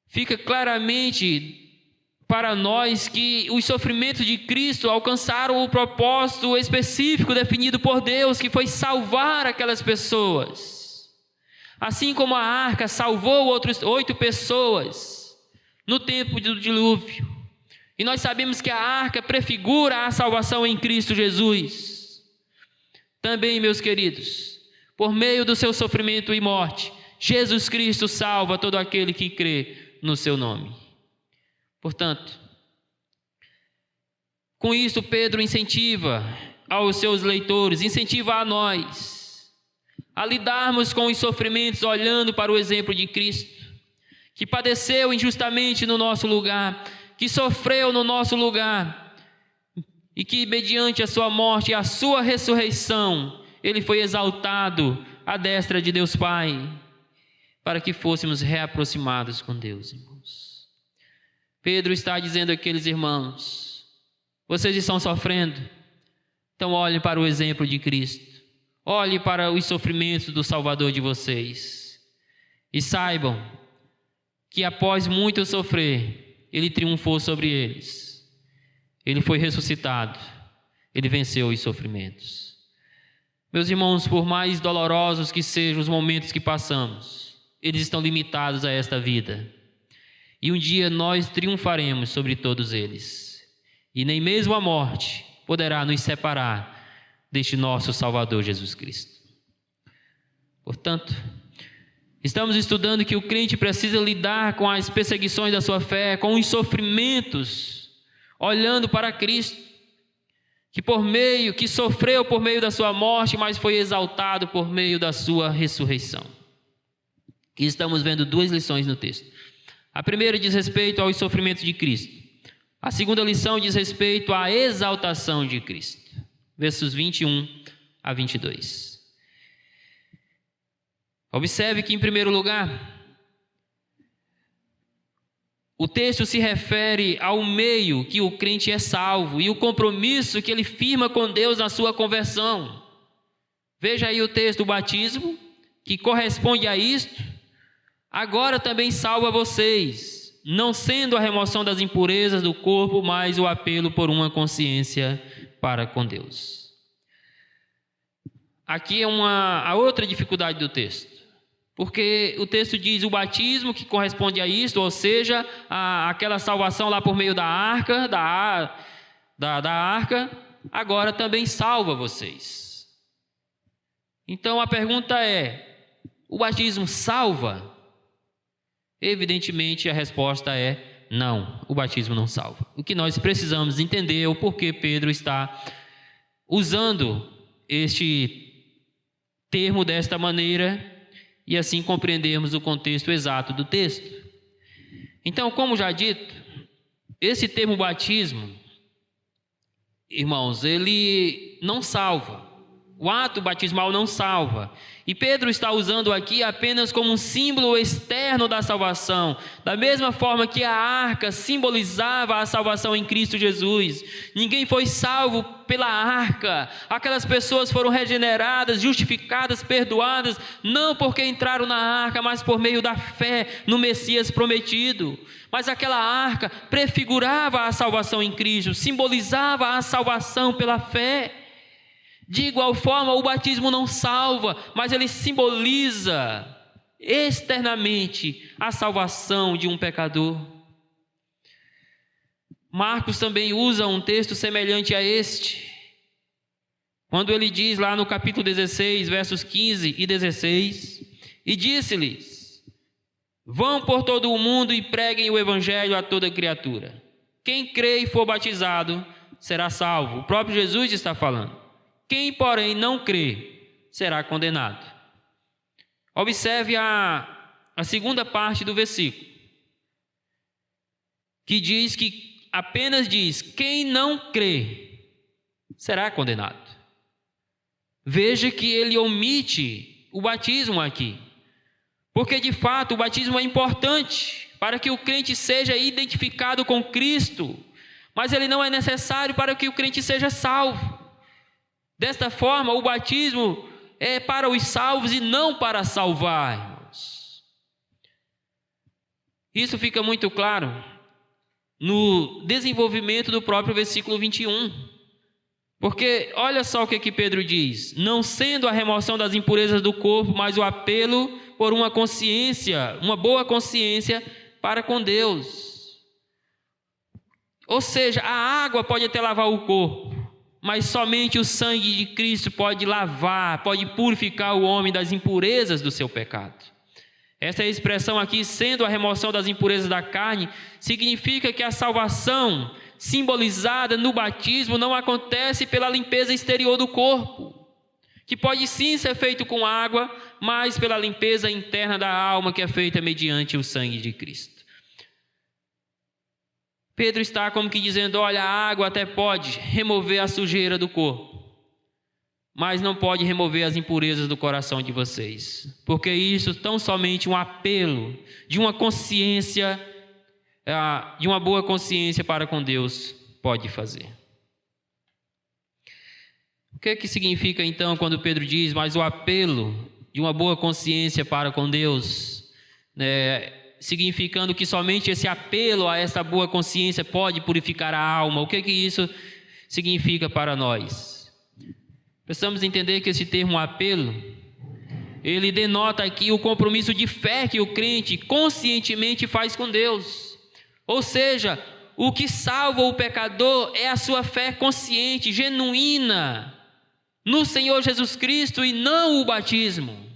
Fica claramente para nós que os sofrimentos de Cristo alcançaram o propósito específico definido por Deus, que foi salvar aquelas pessoas. Assim como a arca salvou outras 8 pessoas no tempo do dilúvio. E nós sabemos que a arca prefigura a salvação em Cristo Jesus. Também, meus queridos, por meio do seu sofrimento e morte, Jesus Cristo salva todo aquele que crê no seu nome. Portanto, com isso Pedro incentiva aos seus leitores, incentiva a nós, a lidarmos com os sofrimentos olhando para o exemplo de Cristo, que padeceu injustamente no nosso lugar, que sofreu no nosso lugar, e que mediante a sua morte e a sua ressurreição, ele foi exaltado à destra de Deus Pai, para que fôssemos reaproximados com Deus, irmãos. Pedro está dizendo àqueles irmãos: vocês estão sofrendo, então olhem para o exemplo de Cristo, olhem para os sofrimentos do Salvador de vocês, e saibam que após muito sofrer, ele triunfou sobre eles, ele foi ressuscitado, ele venceu os sofrimentos. Meus irmãos, por mais dolorosos que sejam os momentos que passamos, eles estão limitados a esta vida, e um dia nós triunfaremos sobre todos eles, e nem mesmo a morte poderá nos separar deste nosso Salvador Jesus Cristo. Portanto, estamos estudando que o crente precisa lidar com as perseguições da sua fé, com os sofrimentos, olhando para Cristo, que sofreu por meio da sua morte, mas foi exaltado por meio da sua ressurreição. E estamos vendo 2 lições no texto. A primeira diz respeito aos sofrimentos de Cristo. A segunda lição diz respeito à exaltação de Cristo. Versos 21 a 22. Observe que, em primeiro lugar, o texto se refere ao meio que o crente é salvo e o compromisso que ele firma com Deus na sua conversão. Veja aí o texto: o batismo, que corresponde a isto, agora também salva vocês, não sendo a remoção das impurezas do corpo, mas o apelo por uma consciência para com Deus. Aqui é a outra dificuldade do texto. Porque o texto diz o batismo, que corresponde a isto, ou seja, aquela salvação lá por meio da arca, da arca, agora também salva vocês. Então a pergunta é: o batismo salva? Evidentemente a resposta é não, o batismo não salva. O que nós precisamos entender é o porquê Pedro está usando este termo desta maneira, e assim compreendermos o contexto exato do texto. Então, como já dito, esse termo batismo, irmãos, ele não salva. O ato batismal não salva. E Pedro está usando aqui apenas como um símbolo externo da salvação. Da mesma forma que a arca simbolizava a salvação em Cristo Jesus. Ninguém foi salvo pela arca. Aquelas pessoas foram regeneradas, justificadas, perdoadas, não porque entraram na arca, mas por meio da fé no Messias prometido. Mas aquela arca prefigurava a salvação em Cristo, simbolizava a salvação pela fé. De igual forma, o batismo não salva, mas ele simboliza externamente a salvação de um pecador. Marcos também usa um texto semelhante a este, quando ele diz lá no capítulo 16, versos 15 e 16, e disse-lhes: vão por todo o mundo e preguem o evangelho a toda criatura. Quem crê e for batizado será salvo. O próprio Jesus está falando. Quem, porém, não crê, será condenado. Observe a segunda parte do versículo, que diz que apenas diz: quem não crê, será condenado. Veja que ele omite o batismo aqui, porque de fato o batismo é importante para que o crente seja identificado com Cristo, mas ele não é necessário para que o crente seja salvo. Desta forma, o batismo é para os salvos e não para salvar, irmãos. Isso fica muito claro no desenvolvimento do próprio versículo 21. Porque olha só o que Pedro diz: não sendo a remoção das impurezas do corpo, mas o apelo por uma consciência, uma boa consciência para com Deus. Ou seja, a água pode até lavar o corpo, mas somente o sangue de Cristo pode lavar, pode purificar o homem das impurezas do seu pecado. Essa expressão aqui, sendo a remoção das impurezas da carne, significa que a salvação simbolizada no batismo não acontece pela limpeza exterior do corpo, que pode sim ser feito com água, mas pela limpeza interna da alma, que é feita mediante o sangue de Cristo. Pedro está como que dizendo: olha, a água até pode remover a sujeira do corpo, mas não pode remover as impurezas do coração de vocês, porque isso tão somente um apelo de uma consciência, de uma boa consciência para com Deus pode fazer. O que significa então quando Pedro diz: mas o apelo de uma boa consciência para com Deus, significando que somente esse apelo a essa boa consciência pode purificar a alma? O que isso significa para nós? Precisamos entender que esse termo apelo, ele denota aqui o compromisso de fé que o crente conscientemente faz com Deus. Ou seja, o que salva o pecador é a sua fé consciente, genuína, no Senhor Jesus Cristo, e não o batismo.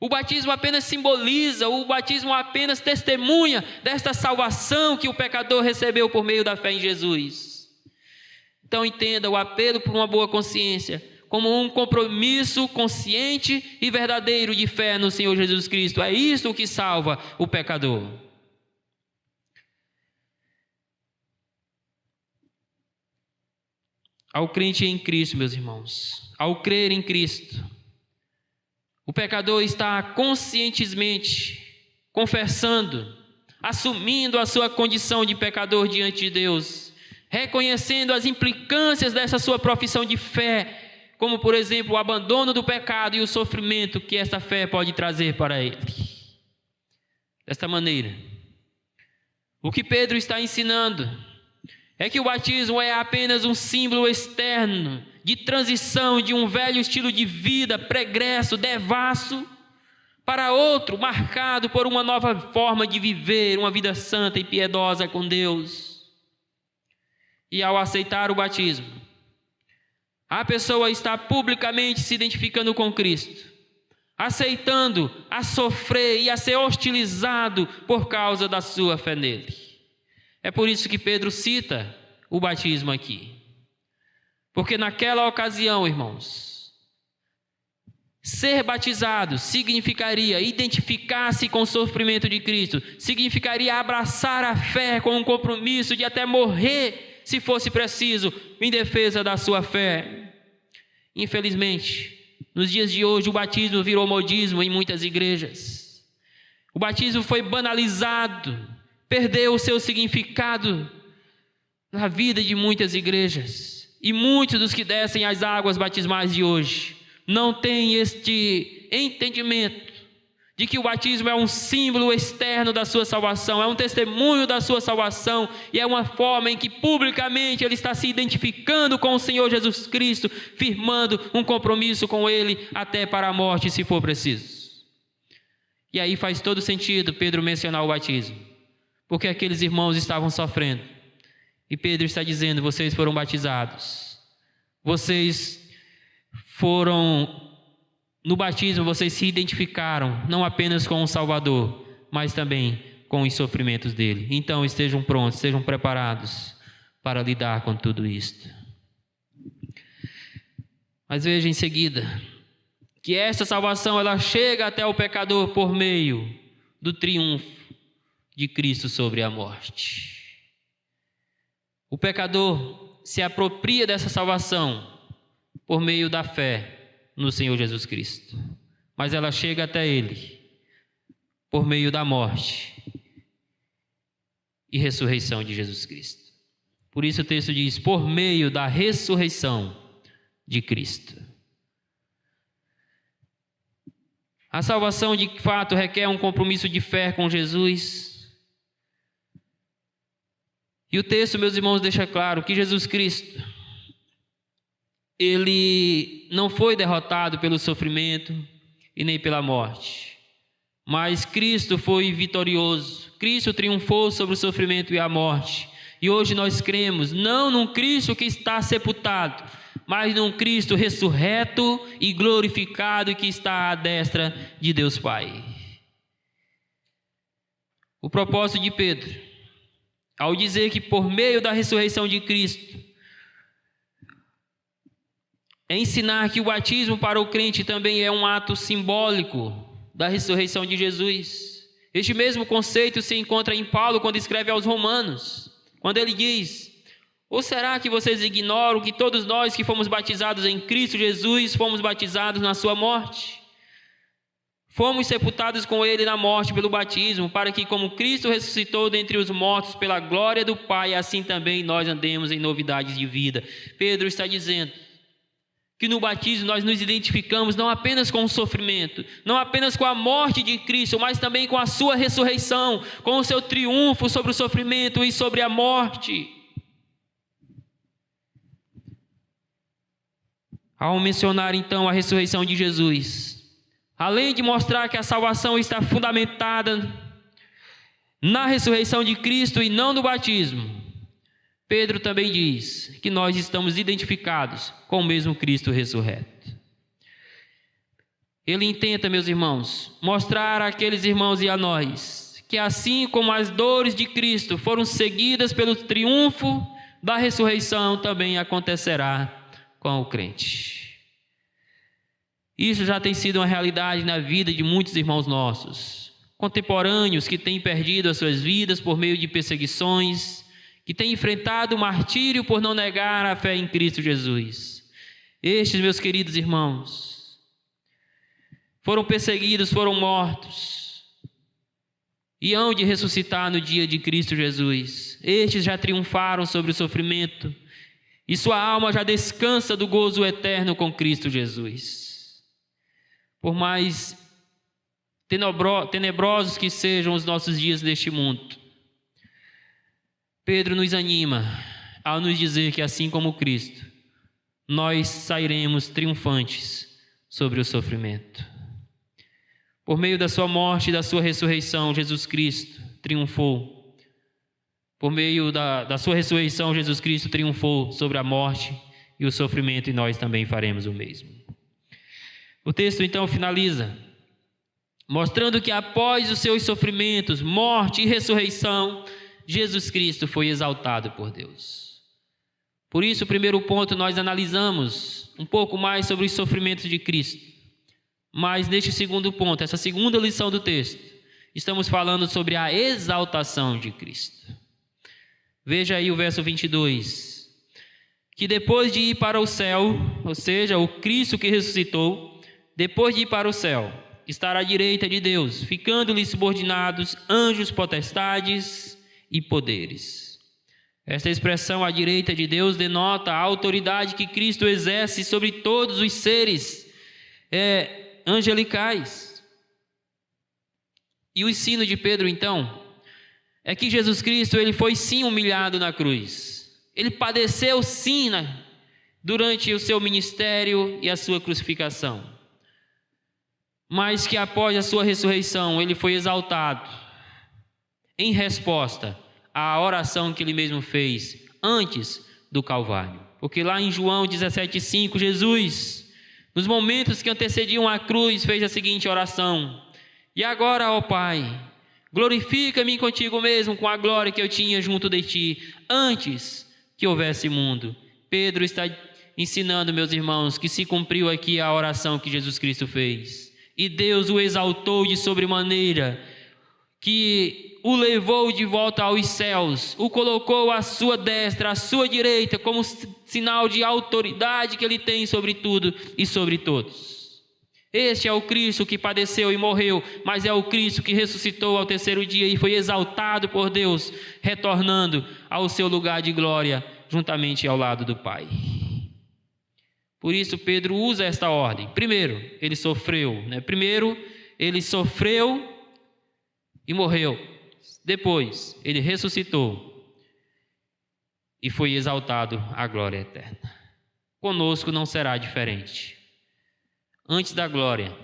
O batismo apenas simboliza, o batismo apenas testemunha desta salvação que o pecador recebeu por meio da fé em Jesus. Então entenda o apelo por uma boa consciência como um compromisso consciente e verdadeiro de fé no Senhor Jesus Cristo. É isso que salva o pecador. Ao crente em Cristo, meus irmãos, ao crer em Cristo, o pecador está conscientemente confessando, assumindo a sua condição de pecador diante de Deus, reconhecendo as implicâncias dessa sua profissão de fé, como por exemplo o abandono do pecado e o sofrimento que esta fé pode trazer para ele. Desta maneira, o que Pedro está ensinando é que o batismo é apenas um símbolo externo de transição de um velho estilo de vida pregresso, devasso, para outro marcado por uma nova forma de viver, uma vida santa e piedosa com Deus. E ao aceitar o batismo, a pessoa está publicamente se identificando com Cristo, aceitando a sofrer e a ser hostilizado por causa da sua fé nele. É por isso que Pedro cita o batismo aqui. Porque naquela ocasião, irmãos, ser batizado significaria identificar-se com o sofrimento de Cristo, significaria abraçar a fé com um compromisso de até morrer, se fosse preciso, em defesa da sua fé. Infelizmente, nos dias de hoje, o batismo virou modismo em muitas igrejas. O batismo foi banalizado, perdeu o seu significado na vida de muitas igrejas. E muitos dos que descem as águas batismais de hoje não têm este entendimento de que o batismo é um símbolo externo da sua salvação, é um testemunho da sua salvação, e é uma forma em que publicamente ele está se identificando com o Senhor Jesus Cristo, firmando um compromisso com Ele até para a morte, se for preciso. E aí faz todo sentido Pedro mencionar o batismo, porque aqueles irmãos estavam sofrendo, e Pedro está dizendo: vocês foram batizados, vocês foram... No batismo vocês se identificaram não apenas com o Salvador, mas também com os sofrimentos dele. Então estejam prontos, estejam preparados para lidar com tudo isto. Mas veja em seguida que esta salvação ela chega até o pecador por meio do triunfo de Cristo sobre a morte. O pecador se apropria dessa salvação por meio da fé no Senhor Jesus Cristo, mas ela chega até ele por meio da morte e ressurreição de Jesus Cristo. Por isso o texto diz: por meio da ressurreição de Cristo. A salvação de fato requer um compromisso de fé com Jesus. E o texto, meus irmãos, deixa claro que Jesus Cristo, ele não foi derrotado pelo sofrimento e nem pela morte, mas Cristo foi vitorioso. Cristo triunfou sobre o sofrimento e a morte. E hoje nós cremos não num Cristo que está sepultado, mas num Cristo ressurreto e glorificado, que está à destra de Deus Pai. O propósito de Pedro, ao dizer que por meio da ressurreição de Cristo, é ensinar que o batismo para o crente também é um ato simbólico da ressurreição de Jesus. Este mesmo conceito se encontra em Paulo quando escreve aos Romanos, quando ele diz: ou será que vocês ignoram que todos nós que fomos batizados em Cristo Jesus fomos batizados na sua morte? Fomos sepultados com ele na morte pelo batismo, para que, como Cristo ressuscitou dentre os mortos pela glória do Pai, assim também nós andemos em novidades de vida. Pedro está dizendo que no batismo nós nos identificamos não apenas com o sofrimento, não apenas com a morte de Cristo, mas também com a sua ressurreição, com o seu triunfo sobre o sofrimento e sobre a morte. Ao mencionar então a ressurreição de Jesus, além de mostrar que a salvação está fundamentada na ressurreição de Cristo e não no batismo, Pedro também diz que nós estamos identificados com o mesmo Cristo ressurreto. Ele intenta, meus irmãos, mostrar àqueles irmãos e a nós que assim como as dores de Cristo foram seguidas pelo triunfo da ressurreição, também acontecerá com o crente. Isso já tem sido uma realidade na vida de muitos irmãos nossos, contemporâneos que têm perdido as suas vidas por meio de perseguições, que têm enfrentado o martírio por não negar a fé em Cristo Jesus. Estes, meus queridos irmãos, foram perseguidos, foram mortos, e hão de ressuscitar no dia de Cristo Jesus. Estes já triunfaram sobre o sofrimento, e sua alma já descansa do gozo eterno com Cristo Jesus. Por mais tenebrosos que sejam os nossos dias neste mundo, Pedro nos anima ao nos dizer que, assim como Cristo, nós sairemos triunfantes sobre o sofrimento. Por meio da sua morte e da sua ressurreição, Jesus Cristo triunfou. Por meio da sua ressurreição, Jesus Cristo triunfou sobre a morte e o sofrimento, e nós também faremos o mesmo. O texto então finaliza mostrando que após os seus sofrimentos, morte e ressurreição, Jesus Cristo foi exaltado por Deus. Por isso, o primeiro ponto, nós analisamos um pouco mais sobre os sofrimentos de Cristo. Mas neste segundo ponto, essa segunda lição do texto, estamos falando sobre a exaltação de Cristo. Veja aí o verso 22. que depois de ir para o céu, ou seja, o Cristo que ressuscitou, depois de ir para o céu, estar à direita de Deus, ficando-lhe subordinados anjos, potestades e poderes. Esta expressão à direita de Deus denota a autoridade que Cristo exerce sobre todos os seres angelicais. E o ensino de Pedro, então, é que Jesus Cristo, ele foi sim humilhado na cruz. Ele padeceu sim durante o seu ministério e a sua crucificação. Mas que após a sua ressurreição, ele foi exaltado em resposta à oração que ele mesmo fez antes do Calvário. Porque lá em João 17,5, Jesus, nos momentos que antecediam a cruz, fez a seguinte oração: e agora, ó Pai, glorifica-me contigo mesmo com a glória que eu tinha junto de ti, antes que houvesse mundo. Pedro está ensinando, meus irmãos, que se cumpriu aqui a oração que Jesus Cristo fez. E Deus o exaltou de sobremaneira, que o levou de volta aos céus, o colocou à sua destra, à sua direita, como sinal de autoridade que ele tem sobre tudo e sobre todos. Este é o Cristo que padeceu e morreu, mas é o Cristo que ressuscitou ao terceiro dia e foi exaltado por Deus, retornando ao seu lugar de glória, juntamente ao lado do Pai. Por isso Pedro usa esta ordem. Primeiro, ele sofreu, Primeiro, ele sofreu e morreu. Depois, ele ressuscitou e foi exaltado à glória eterna. Conosco não será diferente. Antes da glória,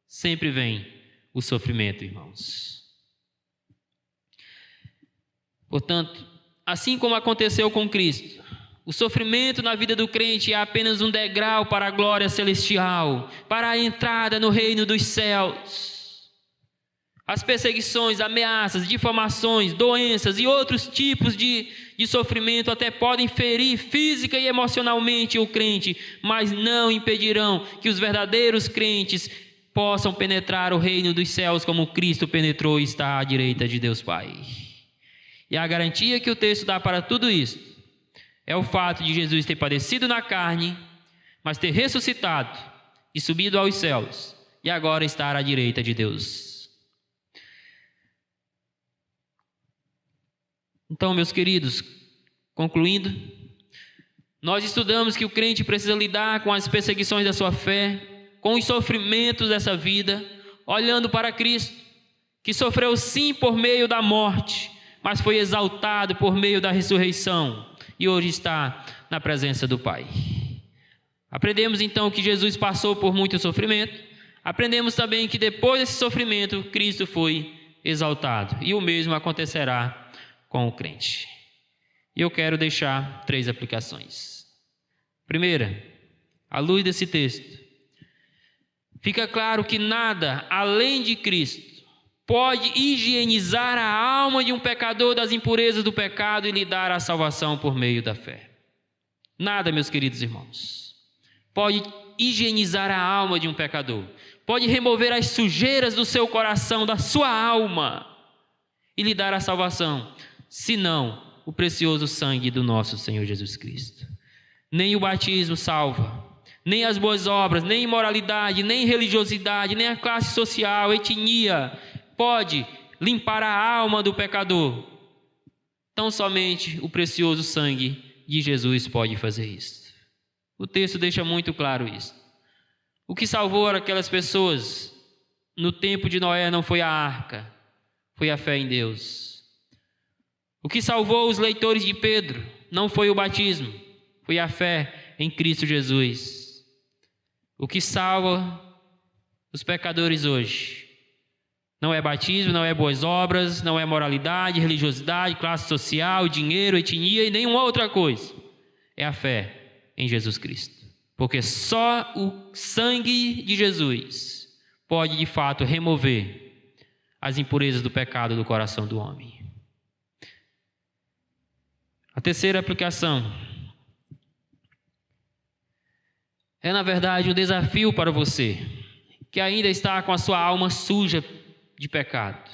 sempre vem o sofrimento, irmãos. Portanto, assim como aconteceu com Cristo, o sofrimento na vida do crente é apenas um degrau para a glória celestial, para a entrada no reino dos céus. As perseguições, ameaças, difamações, doenças e outros tipos de sofrimento até podem ferir física e emocionalmente o crente, mas não impedirão que os verdadeiros crentes possam penetrar o reino dos céus como Cristo penetrou e está à direita de Deus Pai. E a garantia que o texto dá para tudo isso é o fato de Jesus ter padecido na carne, mas ter ressuscitado e subido aos céus, e agora estar à direita de Deus. Então, meus queridos, concluindo, nós estudamos que o crente precisa lidar com as perseguições da sua fé, com os sofrimentos dessa vida, olhando para Cristo, que sofreu sim por meio da morte, mas foi exaltado por meio da ressurreição, e hoje está na presença do Pai. Aprendemos então que Jesus passou por muito sofrimento. Aprendemos também que depois desse sofrimento, Cristo foi exaltado. E o mesmo acontecerá com o crente. E eu quero deixar 3 aplicações. Primeira, à luz desse texto, fica claro que nada além de Cristo pode higienizar a alma de um pecador das impurezas do pecado e lhe dar a salvação por meio da fé. Nada, meus queridos irmãos, pode higienizar a alma de um pecador, pode remover as sujeiras do seu coração, da sua alma, e lhe dar a salvação, senão o precioso sangue do nosso Senhor Jesus Cristo. Nem o batismo salva, nem as boas obras, nem imoralidade, nem religiosidade, nem a classe social, etnia, pode limpar a alma do pecador. Tão somente o precioso sangue de Jesus pode fazer isso. O texto deixa muito claro isso. O que salvou aquelas pessoas no tempo de Noé não foi a arca, foi a fé em Deus. O que salvou os leitores de Pedro não foi o batismo, foi a fé em Cristo Jesus. O que salva os pecadores hoje não é batismo, não é boas obras, não é moralidade, religiosidade, classe social, dinheiro, etnia e nenhuma outra coisa. É a fé em Jesus Cristo. Porque só o sangue de Jesus pode de fato remover as impurezas do pecado do coração do homem. A terceira aplicação é, na verdade, um desafio para você, que ainda está com a sua alma suja de pecado,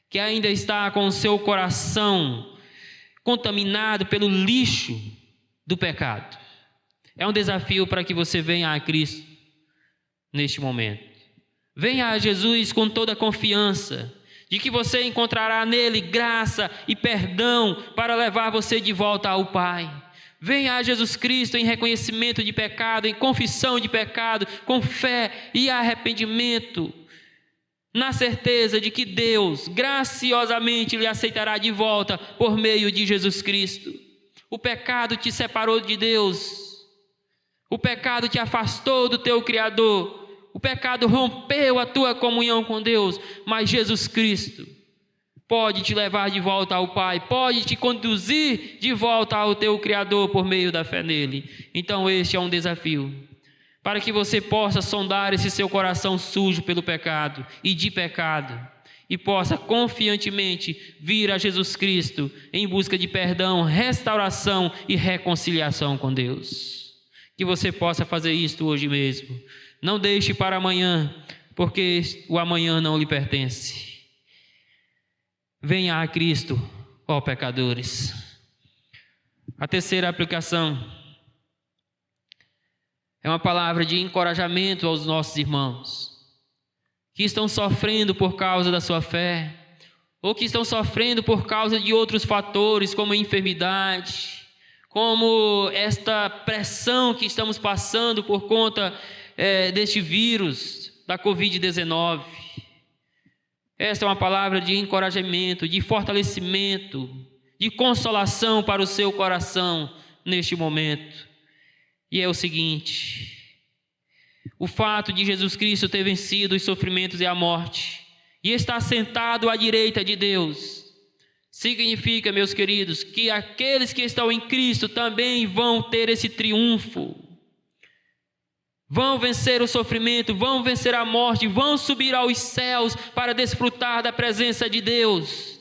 que ainda está com o seu coração contaminado pelo lixo do pecado. É um desafio para que você venha a Cristo neste momento. Venha a Jesus com toda a confiança de que você encontrará nele graça e perdão para levar você de volta ao Pai. Venha a Jesus Cristo em reconhecimento de pecado, em confissão de pecado, com fé e arrependimento, na certeza de que Deus graciosamente lhe aceitará de volta por meio de Jesus Cristo. O pecado te separou de Deus, o pecado te afastou do teu Criador, o pecado rompeu a tua comunhão com Deus, mas Jesus Cristo pode te levar de volta ao Pai, pode te conduzir de volta ao teu Criador por meio da fé nele. Então este é um desafio, para que você possa sondar esse seu coração sujo pelo pecado e de pecado, e possa confiantemente vir a Jesus Cristo em busca de perdão, restauração e reconciliação com Deus. Que você possa fazer isto hoje mesmo. Não deixe para amanhã, porque o amanhã não lhe pertence. Venha a Cristo, ó pecadores. A terceira aplicação é uma palavra de encorajamento aos nossos irmãos que estão sofrendo por causa da sua fé, ou que estão sofrendo por causa de outros fatores, como enfermidade, como esta pressão que estamos passando por conta deste vírus, da Covid-19. Esta é uma palavra de encorajamento, de fortalecimento, de consolação para o seu coração neste momento. E é o seguinte: o fato de Jesus Cristo ter vencido os sofrimentos e a morte, e estar sentado à direita de Deus, significa, meus queridos, que aqueles que estão em Cristo também vão ter esse triunfo. Vão vencer o sofrimento, vão vencer a morte, vão subir aos céus para desfrutar da presença de Deus.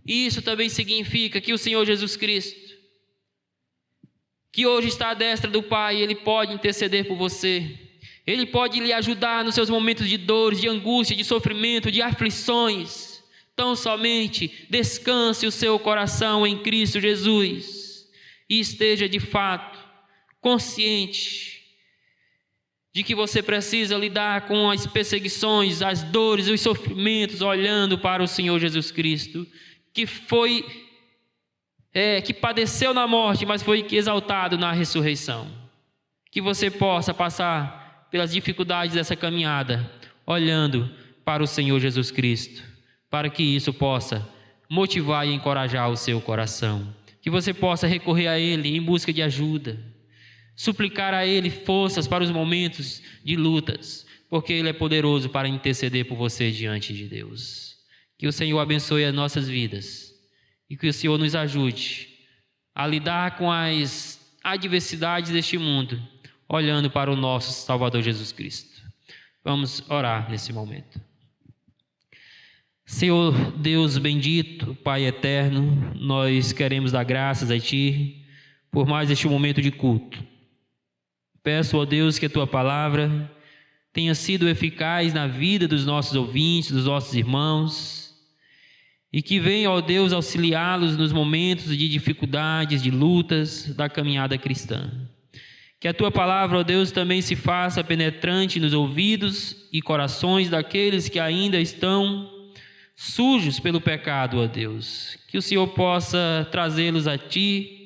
Isso também significa que o Senhor Jesus Cristo, que hoje está à destra do Pai, Ele pode interceder por você. Ele pode lhe ajudar nos seus momentos de dores, de angústia, de sofrimento, de aflições. Tão somente descanse o seu coração em Cristo Jesus e esteja de fato consciente de que você precisa lidar com as perseguições, as dores, os sofrimentos, olhando para o Senhor Jesus Cristo, que padeceu na morte, mas foi exaltado na ressurreição. Que você possa passar pelas dificuldades dessa caminhada, olhando para o Senhor Jesus Cristo, para que isso possa motivar e encorajar o seu coração. Que você possa recorrer a Ele em busca de ajuda, suplicar a Ele forças para os momentos de lutas, porque Ele é poderoso para interceder por você diante de Deus. Que o Senhor abençoe as nossas vidas e que o Senhor nos ajude a lidar com as adversidades deste mundo, olhando para o nosso Salvador Jesus Cristo. Vamos orar nesse momento. Senhor Deus bendito, Pai eterno, nós queremos dar graças a Ti por mais este momento de culto. Peço, ó Deus, que a Tua palavra tenha sido eficaz na vida dos nossos ouvintes, dos nossos irmãos, e que venha, ó Deus, auxiliá-los nos momentos de dificuldades, de lutas da caminhada cristã. Que a Tua palavra, ó Deus, também se faça penetrante nos ouvidos e corações daqueles que ainda estão sujos pelo pecado, ó Deus. Que o Senhor possa trazê-los a Ti,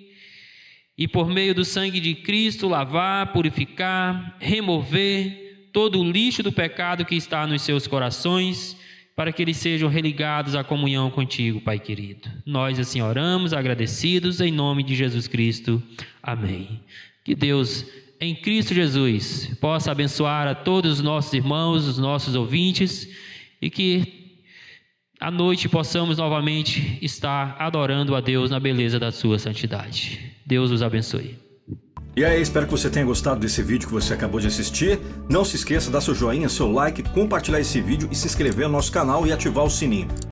e por meio do sangue de Cristo lavar, purificar, remover todo o lixo do pecado que está nos seus corações, para que eles sejam religados à comunhão contigo, Pai querido. Nós assim oramos, agradecidos, em nome de Jesus Cristo. Amém. Que Deus, em Cristo Jesus, possa abençoar a todos os nossos irmãos, os nossos ouvintes, e que à noite possamos novamente estar adorando a Deus na beleza da sua santidade. Deus os abençoe. E aí, espero que você tenha gostado desse vídeo que você acabou de assistir. Não se esqueça de dar seu joinha, seu like, compartilhar esse vídeo e se inscrever no nosso canal e ativar o sininho.